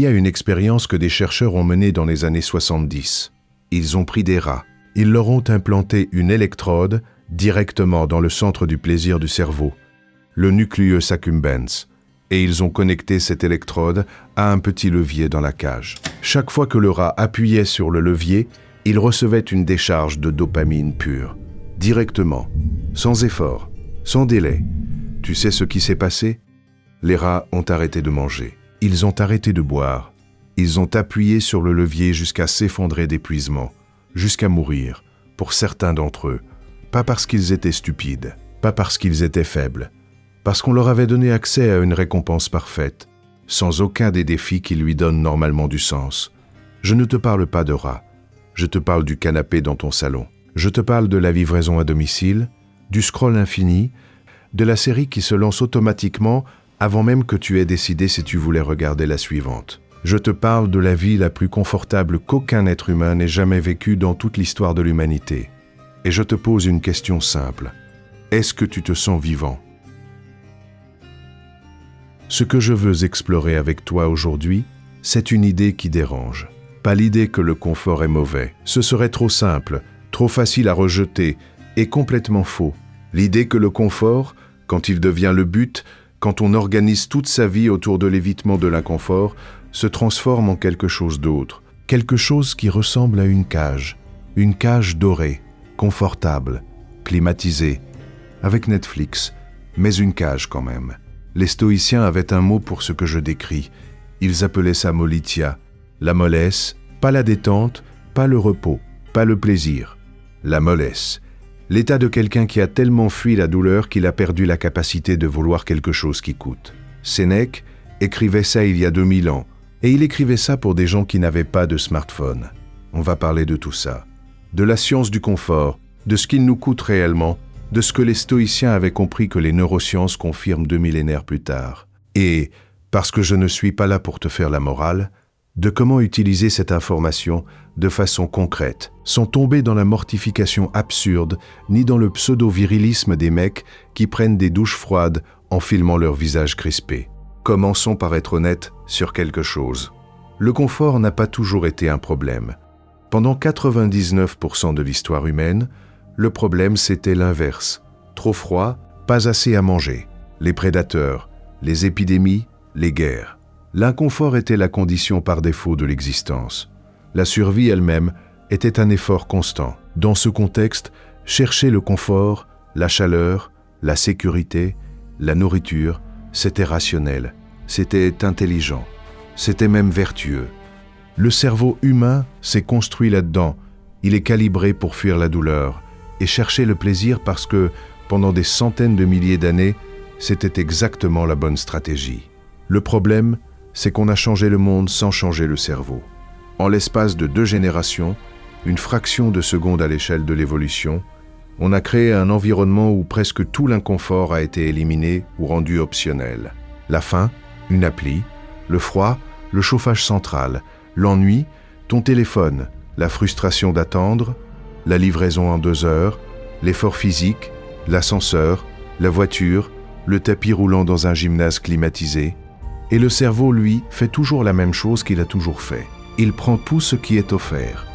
y a une expérience que des chercheurs ont menée dans les années 70. Ils ont pris des rats. Ils leur ont implanté une électrode directement dans le centre du plaisir du cerveau, le nucleus accumbens, et ils ont connecté cette électrode à un petit levier dans la cage. Chaque fois que le rat appuyait sur le levier, il recevait une décharge de dopamine pure, directement, sans effort, sans délai. Tu sais ce qui s'est passé? Les rats ont arrêté de manger. Ils ont arrêté de boire. Ils ont appuyé sur le levier jusqu'à s'effondrer d'épuisement, jusqu'à mourir, pour certains d'entre eux. Pas parce qu'ils étaient stupides, pas parce qu'ils étaient faibles, parce qu'on leur avait donné accès à une récompense parfaite, sans aucun des défis qui lui donnent normalement du sens. Je ne te parle pas de rats, je te parle du canapé dans ton salon. Je te parle de la livraison à domicile, du scroll infini, de la série qui se lance automatiquement avant même que tu aies décidé si tu voulais regarder la suivante. Je te parle de la vie la plus confortable qu'aucun être humain n'ait jamais vécue dans toute l'histoire de l'humanité. Et je te pose une question simple. Est-ce que tu te sens vivant? Ce que je veux explorer avec toi aujourd'hui, c'est une idée qui dérange. Pas l'idée que le confort est mauvais. Ce serait trop simple, trop facile à rejeter et complètement faux. L'idée que le confort, quand il devient le but, quand on organise toute sa vie autour de l'évitement de l'inconfort, se transforme en quelque chose d'autre, quelque chose qui ressemble à une cage dorée, confortable, climatisée, avec Netflix, mais une cage quand même. Les stoïciens avaient un mot pour ce que je décris. Ils appelaient ça molitia, la mollesse, pas la détente, pas le repos, pas le plaisir. La mollesse, l'état de quelqu'un qui a tellement fui la douleur qu'il a perdu la capacité de vouloir quelque chose qui coûte. Sénèque écrivait ça il y a 2000 ans, et il écrivait ça pour des gens qui n'avaient pas de smartphone. On va parler de tout ça, de la science du confort, de ce qu'il nous coûte réellement, de ce que les stoïciens avaient compris que les neurosciences confirment 2 millénaires plus tard. Et, parce que je ne suis pas là pour te faire la morale, de comment utiliser cette information de façon concrète, sans tomber dans la mortification absurde, ni dans le pseudo-virilisme des mecs qui prennent des douches froides en filmant leur visage crispé. Commençons par être honnêtes sur quelque chose. Le confort n'a pas toujours été un problème. Pendant 99% de l'histoire humaine, le problème c'était l'inverse. Trop froid, pas assez à manger. Les prédateurs, les épidémies, les guerres. L'inconfort était la condition par défaut de l'existence. La survie elle-même était un effort constant. Dans ce contexte, chercher le confort, la chaleur, la sécurité, la nourriture, c'était rationnel, c'était intelligent, c'était même vertueux. Le cerveau humain s'est construit là-dedans, il est calibré pour fuir la douleur et chercher le plaisir parce que, pendant des centaines de milliers d'années, c'était exactement la bonne stratégie. Le problème, c'est qu'on a changé le monde sans changer le cerveau. En l'espace de 2 générations, une fraction de seconde à l'échelle de l'évolution, on a créé un environnement où presque tout l'inconfort a été éliminé ou rendu optionnel. La faim, une appli, le froid, le chauffage central, l'ennui, ton téléphone, la frustration d'attendre, la livraison en 2 heures, l'effort physique, l'ascenseur, la voiture, le tapis roulant dans un gymnase climatisé. Et le cerveau, lui, fait toujours la même chose qu'il a toujours fait. Il prend tout ce qui est offert,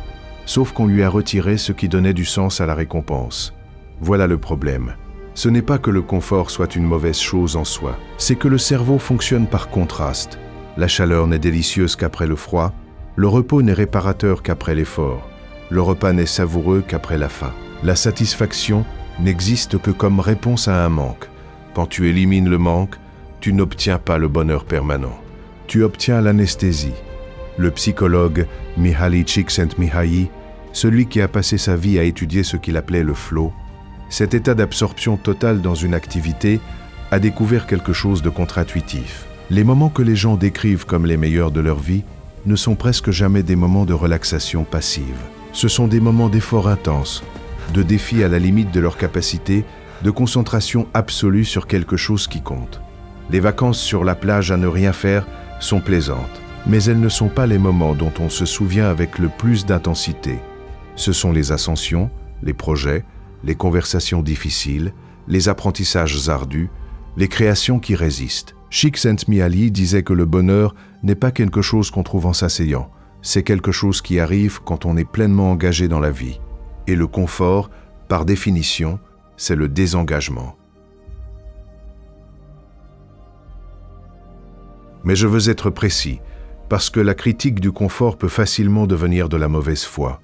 sauf qu'on lui a retiré ce qui donnait du sens à la récompense. Voilà le problème. Ce n'est pas que le confort soit une mauvaise chose en soi, c'est que le cerveau fonctionne par contraste. La chaleur n'est délicieuse qu'après le froid, le repos n'est réparateur qu'après l'effort, le repas n'est savoureux qu'après la faim. La satisfaction n'existe que comme réponse à un manque. Quand tu élimines le manque, tu n'obtiens pas le bonheur permanent. Tu obtiens l'anesthésie. Le psychologue Mihaly Csikszentmihalyi, celui qui a passé sa vie à étudier ce qu'il appelait le flow, cet état d'absorption totale dans une activité, a découvert quelque chose de contre-intuitif. Les moments que les gens décrivent comme les meilleurs de leur vie ne sont presque jamais des moments de relaxation passive. Ce sont des moments d'effort intense, de défi à la limite de leur capacité, de concentration absolue sur quelque chose qui compte. Les vacances sur la plage à ne rien faire sont plaisantes, mais elles ne sont pas les moments dont on se souvient avec le plus d'intensité. Ce sont les ascensions, les projets, les conversations difficiles, les apprentissages ardus, les créations qui résistent. Csikszentmihalyi disait que le bonheur n'est pas quelque chose qu'on trouve en s'asseyant, c'est quelque chose qui arrive quand on est pleinement engagé dans la vie. Et le confort, par définition, c'est le désengagement. Mais je veux être précis, parce que la critique du confort peut facilement devenir de la mauvaise foi.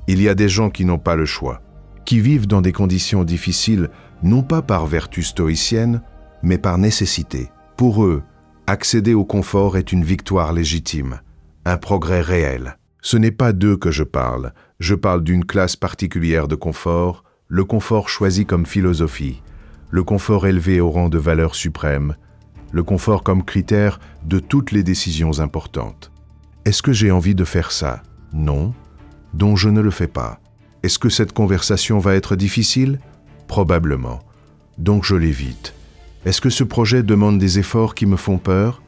Il y a des gens qui n'ont pas le choix, qui vivent dans des conditions difficiles, non pas par vertu stoïcienne, mais par nécessité. Pour eux, accéder au confort est une victoire légitime, un progrès réel. Ce n'est pas d'eux que je parle d'une classe particulière de confort, le confort choisi comme philosophie, le confort élevé au rang de valeur suprême, le confort comme critère de toutes les décisions importantes. Est-ce que j'ai envie de faire ça? Non, donc je ne le fais pas. Est-ce que cette conversation va être difficile? Probablement, donc je l'évite. Est-ce que ce projet demande des efforts qui me font peur?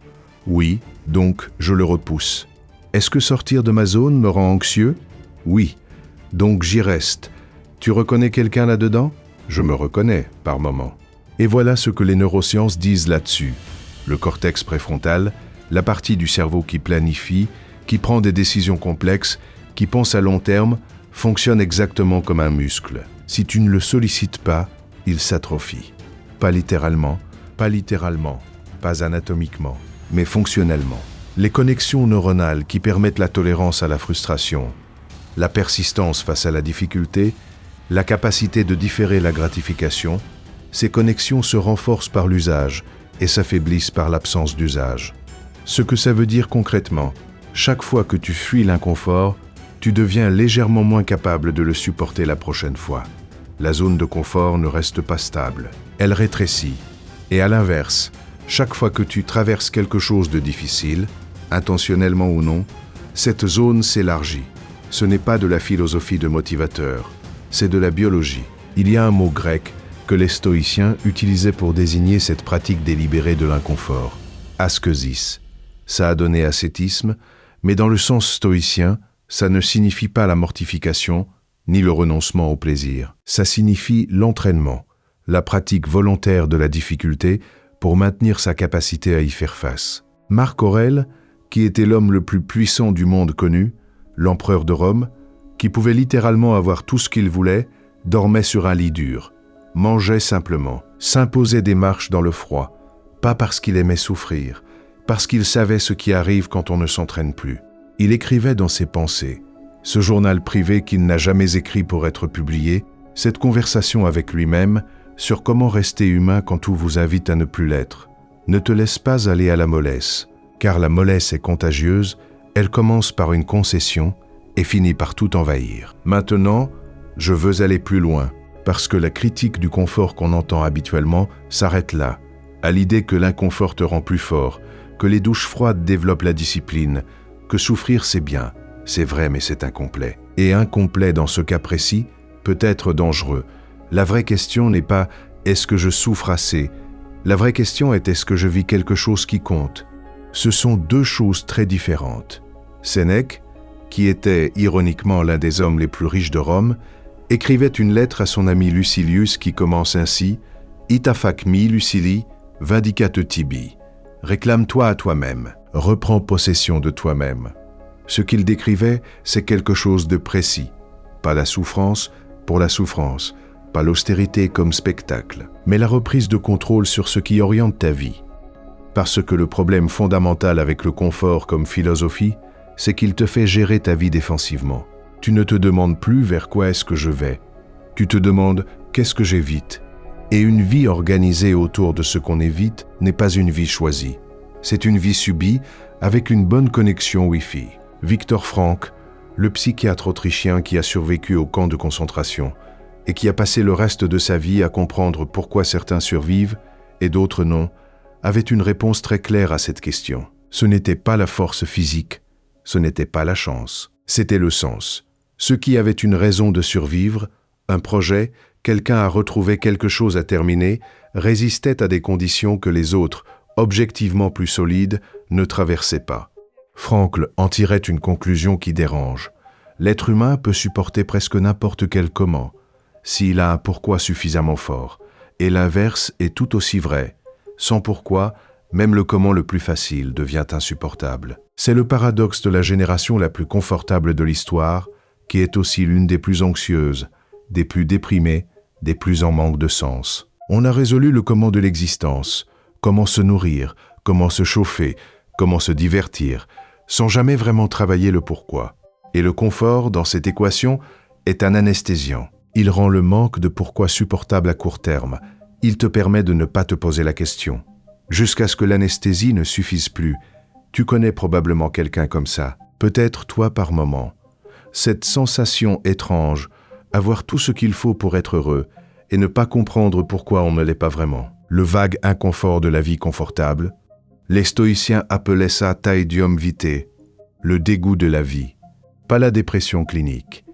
Oui, donc je le repousse. Est-ce que sortir de ma zone me rend anxieux? Oui, donc j'y reste. Tu reconnais quelqu'un là-dedans? Je me reconnais, par moments. Et voilà ce que les neurosciences disent là-dessus. Le cortex préfrontal, la partie du cerveau qui planifie, qui prend des décisions complexes, qui pense à long terme, fonctionne exactement comme un muscle. Si tu ne le sollicites pas, il s'atrophie. Pas littéralement, pas anatomiquement, mais fonctionnellement. Les connexions neuronales qui permettent la tolérance à la frustration, la persistance face à la difficulté, la capacité de différer la gratification, ces connexions se renforcent par l'usage et s'affaiblissent par l'absence d'usage. Ce que ça veut dire concrètement, chaque fois que tu fuis l'inconfort, tu deviens légèrement moins capable de le supporter la prochaine fois. La zone de confort ne reste pas stable, elle rétrécit. Et à l'inverse, chaque fois que tu traverses quelque chose de difficile, intentionnellement ou non, cette zone s'élargit. Ce n'est pas de la philosophie de motivateur, c'est de la biologie. Il y a un mot grec que les stoïciens utilisaient pour désigner cette pratique délibérée de l'inconfort, askesis. Ça a donné ascétisme, mais dans le sens stoïcien, ça ne signifie pas la mortification, ni le renoncement au plaisir. Ça signifie l'entraînement, la pratique volontaire de la difficulté pour maintenir sa capacité à y faire face. Marc Aurèle, qui était l'homme le plus puissant du monde connu, l'empereur de Rome, qui pouvait littéralement avoir tout ce qu'il voulait, dormait sur un lit dur, mangeait simplement, s'imposait des marches dans le froid, pas parce qu'il aimait souffrir, parce qu'il savait ce qui arrive quand on ne s'entraîne plus. Il écrivait dans ses pensées, ce journal privé qu'il n'a jamais écrit pour être publié, cette conversation avec lui-même sur comment rester humain quand tout vous invite à ne plus l'être. Ne te laisse pas aller à la mollesse, car la mollesse est contagieuse, elle commence par une concession et finit par tout envahir. Maintenant, je veux aller plus loin, parce que la critique du confort qu'on entend habituellement s'arrête là, à l'idée que l'inconfort te rend plus fort, que les douches froides développent la discipline, que souffrir c'est bien, c'est vrai mais c'est incomplet. Et incomplet dans ce cas précis peut être dangereux. La vraie question n'est pas « est-ce que je souffre assez ?» La vraie question est « est-ce que je vis quelque chose qui compte ?» Ce sont deux choses très différentes. Sénèque, qui était ironiquement l'un des hommes les plus riches de Rome, écrivait une lettre à son ami Lucilius qui commence ainsi « Ita facmi Lucili, vindicate tibi » « Réclame-toi à toi-même, reprends possession de toi-même ». Ce qu'il décrivait, c'est quelque chose de précis. Pas la souffrance pour la souffrance, pas l'austérité comme spectacle, mais la reprise de contrôle sur ce qui oriente ta vie. Parce que le problème fondamental avec le confort comme philosophie, c'est qu'il te fait gérer ta vie défensivement. Tu ne te demandes plus vers quoi est-ce que je vais. Tu te demandes qu'est-ce que j'évite. Et une vie organisée autour de ce qu'on évite n'est pas une vie choisie. C'est une vie subie avec une bonne connexion Wi-Fi. Viktor Frankl, le psychiatre autrichien qui a survécu au camp de concentration et qui a passé le reste de sa vie à comprendre pourquoi certains survivent et d'autres non, avait une réponse très claire à cette question. Ce n'était pas la force physique, ce n'était pas la chance, c'était le sens. Ceux qui avaient une raison de survivre, un projet, quelqu'un a retrouvé quelque chose à terminer, résistaient à des conditions que les autres, objectivement plus solides, ne traversaient pas. Frankl en tirait une conclusion qui dérange. L'être humain peut supporter presque n'importe quel comment, s'il a un pourquoi suffisamment fort, et l'inverse est tout aussi vrai. Sans pourquoi, Même le comment le plus facile devient insupportable. C'est le paradoxe de la génération la plus confortable de l'histoire, qui est aussi l'une des plus anxieuses, des plus déprimées, des plus en manque de sens. On a résolu le comment de l'existence, comment se nourrir, comment se chauffer, comment se divertir, sans jamais vraiment travailler le pourquoi. Et le confort, dans cette équation, est un anesthésiant. Il rend le manque de pourquoi supportable à court terme. Il te permet de ne pas te poser la question. Jusqu'à ce que l'anesthésie ne suffise plus. Tu connais probablement quelqu'un comme ça, peut-être toi par moment. Cette sensation étrange, avoir tout ce qu'il faut pour être heureux et ne pas comprendre pourquoi on ne l'est pas vraiment. Le vague inconfort de la vie confortable. Les stoïciens appelaient ça taedium vitae, le dégoût de la vie. Pas la dépression clinique.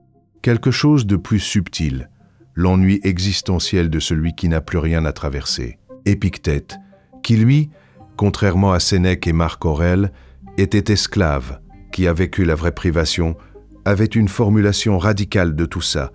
Quelque chose de plus subtil, l'ennui existentiel de celui qui n'a plus rien à traverser. Épictète, qui lui, contrairement à Sénèque et Marc Aurèle, était esclave, qui a vécu la vraie privation, avait une formulation radicale de tout ça.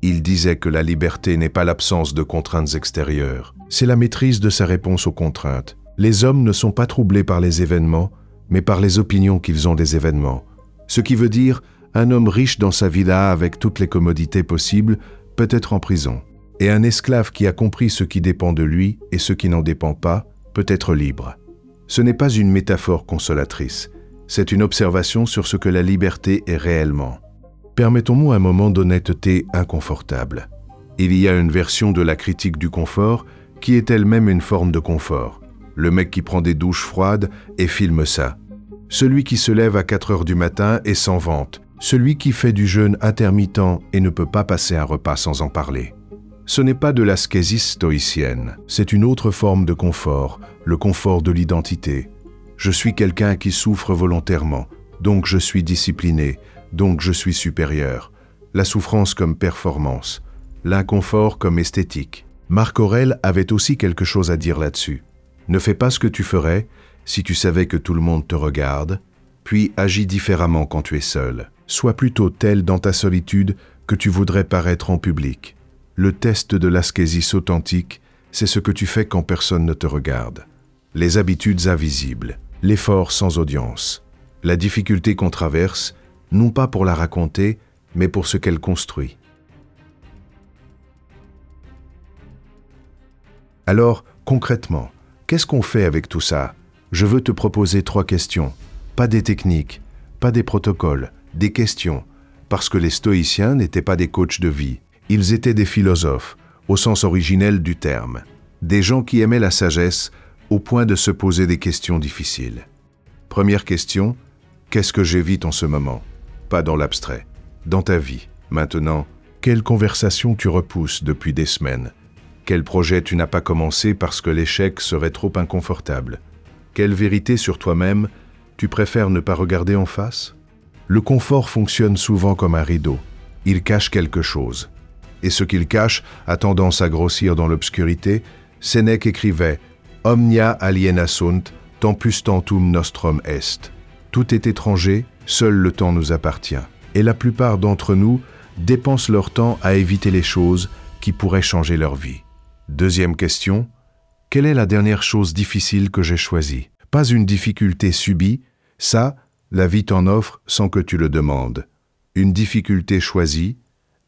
Il disait que la liberté n'est pas l'absence de contraintes extérieures, c'est la maîtrise de sa réponse aux contraintes. Les hommes ne sont pas troublés par les événements, mais par les opinions qu'ils ont des événements. Ce qui veut dire, un homme riche dans sa villa avec toutes les commodités possibles peut être en prison. Et un esclave qui a compris ce qui dépend de lui et ce qui n'en dépend pas peut être libre. Ce n'est pas une métaphore consolatrice, c'est une observation sur ce que la liberté est réellement. Permettons-nous un moment d'honnêteté inconfortable. Il y a une version de la critique du confort qui est elle-même une forme de confort. Le mec qui prend des douches froides et filme ça. Celui qui se lève à 4 heures du matin et s'en vante. Celui qui fait du jeûne intermittent et ne peut pas passer un repas sans en parler. Ce n'est pas de l'ascésie stoïcienne, c'est une autre forme de confort, le confort de l'identité. Je suis quelqu'un qui souffre volontairement, donc je suis discipliné, donc je suis supérieur. La souffrance comme performance, l'inconfort comme esthétique. Marc Aurèle avait aussi quelque chose à dire là-dessus. Ne fais pas ce que tu ferais si tu savais que tout le monde te regarde, puis agis différemment quand tu es seul. Sois plutôt tel dans ta solitude que tu voudrais paraître en public. Le test de l'ascésis authentique, c'est ce que tu fais quand personne ne te regarde. Les habitudes invisibles, l'effort sans audience, la difficulté qu'on traverse, non pas pour la raconter, mais pour ce qu'elle construit. Alors, concrètement, qu'est-ce qu'on fait avec tout ça? Je veux te proposer 3 questions. Pas des techniques, pas des protocoles, des questions. Parce que les stoïciens n'étaient pas des coachs de vie. Ils étaient des philosophes, au sens originel du terme. Des gens qui aimaient la sagesse au point de se poser des questions difficiles. Première question, qu'est-ce que j'évite en ce moment? Pas dans l'abstrait, dans ta vie. Maintenant, quelle conversation tu repousses depuis des semaines? Quel projet tu n'as pas commencé parce que l'échec serait trop inconfortable? Quelle vérité sur toi-même tu préfères ne pas regarder en face? Le confort fonctionne souvent comme un rideau. Il cache quelque chose. Et ce qu'il cache a tendance à grossir dans l'obscurité. Sénèque écrivait « Omnia aliena sunt, tempus tantum nostrum est ». Tout est étranger, seul le temps nous appartient. Et la plupart d'entre nous dépensent leur temps à éviter les choses qui pourraient changer leur vie. Deuxième question, quelle est la dernière chose difficile que j'ai choisie? Pas une difficulté subie, ça, la vie t'en offre sans que tu le demandes. Une difficulté choisie,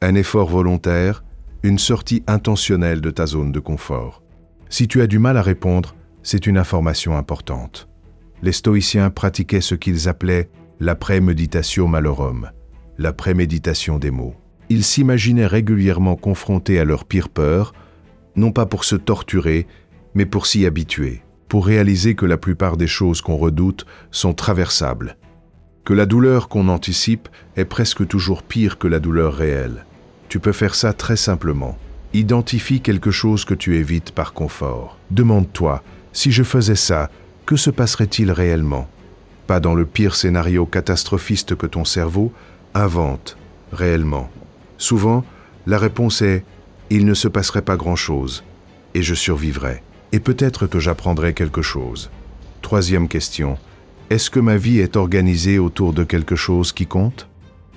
un effort volontaire, une sortie intentionnelle de ta zone de confort. Si tu as du mal à répondre, c'est une information importante. Les stoïciens pratiquaient ce qu'ils appelaient la préméditatio malorum, la préméditation des maux. Ils s'imaginaient régulièrement confrontés à leur pire peur, non pas pour se torturer, mais pour s'y habituer, pour réaliser que la plupart des choses qu'on redoute sont traversables, que la douleur qu'on anticipe est presque toujours pire que la douleur réelle. Tu peux faire ça très simplement. Identifie quelque chose que tu évites par confort. Demande-toi, si je faisais ça, que se passerait-il réellement? Pas dans le pire scénario catastrophiste que ton cerveau invente réellement. Souvent, la réponse est « il ne se passerait pas grand-chose, et je survivrais, et peut-être que j'apprendrais quelque chose ». Troisième question, est-ce que ma vie est organisée autour de quelque chose qui compte?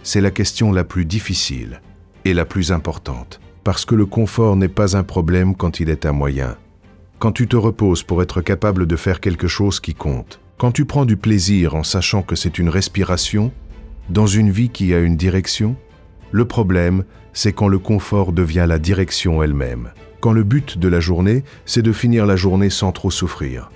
C'est la question la plus difficile et la plus importante, parce que le confort n'est pas un problème quand il est un moyen. quand tu te reposes pour être capable de faire quelque chose qui compte, quand tu prends du plaisir en sachant que c'est une respiration, dans une vie qui a une direction, le problème, c'est quand le confort devient la direction elle-même. Quand le but de la journée, c'est de finir la journée sans trop souffrir.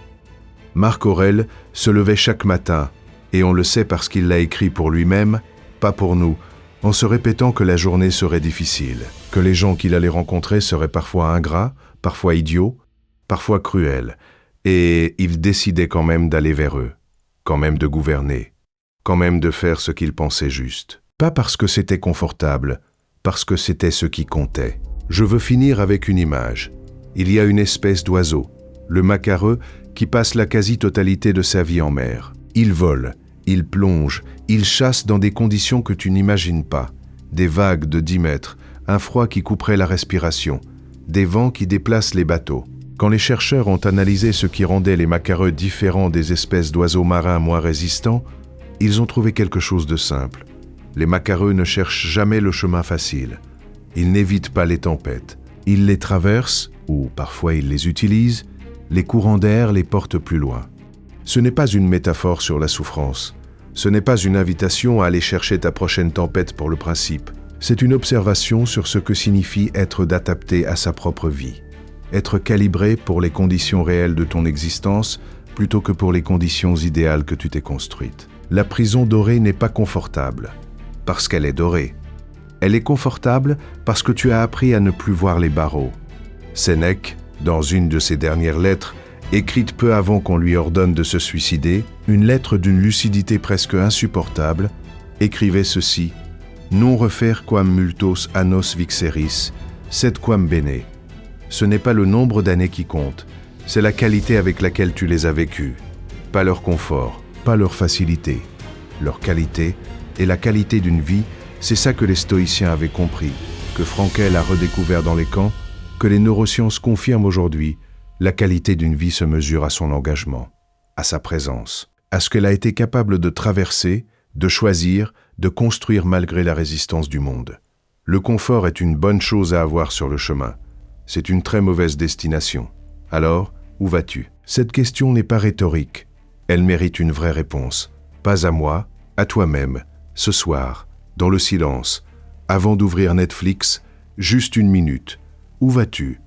Marc Aurèle se levait chaque matin, et on le sait parce qu'il l'a écrit pour lui-même, pas pour nous, en se répétant que la journée serait difficile, que les gens qu'il allait rencontrer seraient parfois ingrats, parfois idiots, parfois cruels, et il décidait quand même d'aller vers eux, quand même de gouverner, quand même de faire ce qu'il pensait juste. Pas parce que c'était confortable, parce que c'était ce qui comptait. Je veux finir avec une image. Il y a une espèce d'oiseau, le macareux, qui passe la quasi-totalité de sa vie en mer. Il vole, il plonge, il chasse dans des conditions que tu n'imagines pas. Des vagues de 10 mètres, un froid qui couperait la respiration, des vents qui déplacent les bateaux. Quand les chercheurs ont analysé ce qui rendait les macareux différents des espèces d'oiseaux marins moins résistants, ils ont trouvé quelque chose de simple. Les macareux ne cherchent jamais le chemin facile. Ils n'évitent pas les tempêtes. Ils les traversent, ou parfois ils les utilisent. Les courants d'air les portent plus loin. Ce n'est pas une métaphore sur la souffrance. Ce n'est pas une invitation à aller chercher ta prochaine tempête pour le principe. C'est une observation sur ce que signifie être adapté à sa propre vie. Être calibré pour les conditions réelles de ton existence plutôt que pour les conditions idéales que tu t'es construites. La prison dorée n'est pas confortable, parce qu'elle est dorée. Elle est confortable parce que tu as appris à ne plus voir les barreaux. Sénèque, dans une de ses dernières lettres, écrite peu avant qu'on lui ordonne de se suicider, une lettre d'une lucidité presque insupportable, écrivait ceci: « Non refaire quam multos annos vixeris, sed quam bene ». Ce n'est pas le nombre d'années qui compte, c'est la qualité avec laquelle tu les as vécues. Pas leur confort, pas leur facilité. Leur qualité et la qualité d'une vie, c'est ça que les stoïciens avaient compris, que Frankel a redécouvert dans les camps, que les neurosciences confirment aujourd'hui. La qualité d'une vie se mesure à son engagement, à sa présence, à ce qu'elle a été capable de traverser, de choisir, de construire malgré la résistance du monde. Le confort est une bonne chose à avoir sur le chemin. C'est une très mauvaise destination. Alors, où vas-tu? Cette question n'est pas rhétorique. Elle mérite une vraie réponse. Pas à moi, à toi-même, ce soir, dans le silence, avant d'ouvrir Netflix, juste une minute. Où vas-tu?